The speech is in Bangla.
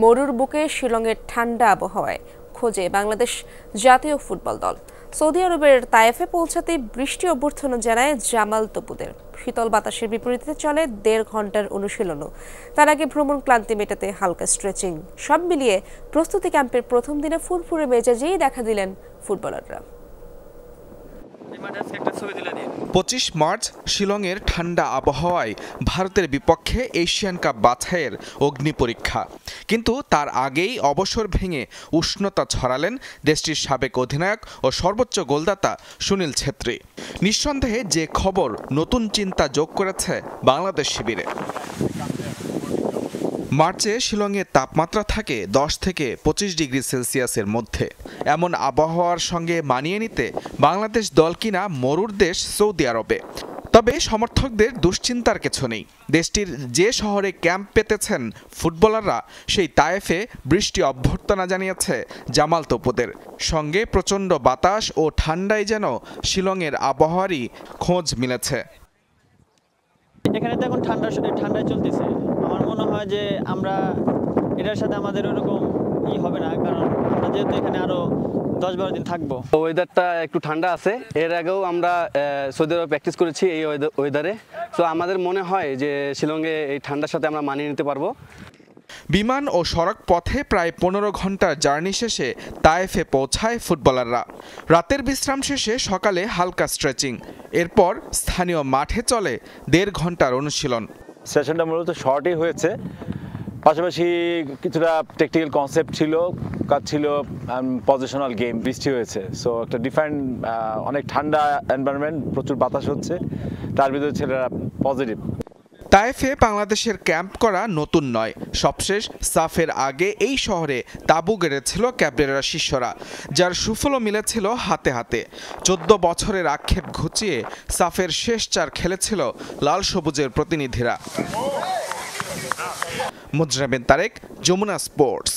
মরুর বুকে শিলংয়ের ঠান্ডা আবহাওয়ায় খোঁজে বাংলাদেশ জাতীয় ফুটবল দল। সৌদি আরবের তায়েফে পৌঁছাতেই বৃষ্টি অভ্যর্থনা জানায় জামাল তপুদের। শীতল বাতাসের বিপরীতে চলে 1.5 ঘন্টার অনুশীলনও। তার আগে ভ্রমণ ক্লান্তি মেটাতে হালকা স্ট্রেচিং। সব মিলিয়ে প্রস্তুতি ক্যাম্পের প্রথম দিনে ফুরফুরে মেজাজেই দেখা দিলেন ফুটবলাররা। 25 মার্চ শিলংয়ের ঠান্ডা আবহাওয়ায় ভারতের বিপক্ষে এশিয়ান কাপ বাছাইয়ের অগ্নি পরীক্ষা। কিন্তু তার আগেই অবসর ভেঙে উষ্ণতা ছড়ালেন দেশটির সাবেক অধিনায়ক ও সর্বোচ্চ গোলদাতা সুনীল ছেত্রী। নিঃসন্দেহে যে খবর নতুন চিন্তা যোগ করেছে বাংলাদেশ শিবিরে। মার্চে শিলংয়ে তাপমাত্রা থাকে 10 থেকে 25 ডিগ্রি সেলসিয়াসের মধ্যে। এমন আবহাওয়ার সঙ্গে মানিয়ে নিতে বাংলাদেশ দল কিনা মরুর দেশ সৌদি আরবে। তবে সমর্থকদের দুশ্চিন্তার কিছু নেই। দেশটির যে শহরে ক্যাম্প পেতেছেন ফুটবলাররা সেই তায়েফে বৃষ্টি অভ্যর্থনা জানিয়েছে জামাল তপুদের। সঙ্গে প্রচণ্ড বাতাস ও ঠান্ডায় যেন শিলংয়ের আবহাওয়ারই খোঁজ মিলেছে। এখানে তো এখন ঠান্ডায় চলতেছে। আমার মনে হয় যে আমরা এটার সাথে আমাদের ওরকম হবে না, কারণ আমরা যেহেতু এখানে আরো 10-12 দিন থাকবো। ওয়েদারটা একটু ঠান্ডা আছে। এর আগেও আমরা সৌদি আরবে প্র্যাকটিস করেছি এই ওয়েদারে। তো আমাদের মনে হয় যে শিলংয়ে এই ঠান্ডার সাথে আমরা মানিয়ে নিতে পারবো। বিমান ও সড়ক পথে প্রায় 15 ঘন্টার জার্নি শেষে তায়েফে পৌঁছায় ফুটবলাররা। রাতের বিশ্রাম শেষে সকালে হালকা স্ট্রেচিং, এরপর স্থানীয় মাঠে চলে 1.5 ঘন্টার অনুশীলন। সেশনটা মূলত শর্টই হয়েছে, পাশাপাশি কিছুটা টেকনিক্যাল কনসেপ্ট ছিল, কাজ ছিল পজিশনাল গেম। বৃষ্টি হয়েছে, সো একটা ডিফারেন্ট, অনেক ঠান্ডা এনভায়রনমেন্ট, প্রচুর বাতাস হচ্ছে, তার ভিতরে ছেলেরা পজিটিভ। তায়েফে বাংলাদেশের ক্যাম্প করা নতুন নয়। সবশেষ সাফের আগে এই শহরে তাঁবু গেড়েছিল ক্যাবরেরা শিষ্যরা, যার সুফলও মিলেছিল হাতে হাতে। 14 বছরের আক্ষেপ ঘুচিয়ে সাফের শেষ 4 খেলেছিল লাল সবুজের প্রতিনিধিরা। মুজরাবিন তারেক, যমুনা স্পোর্টস।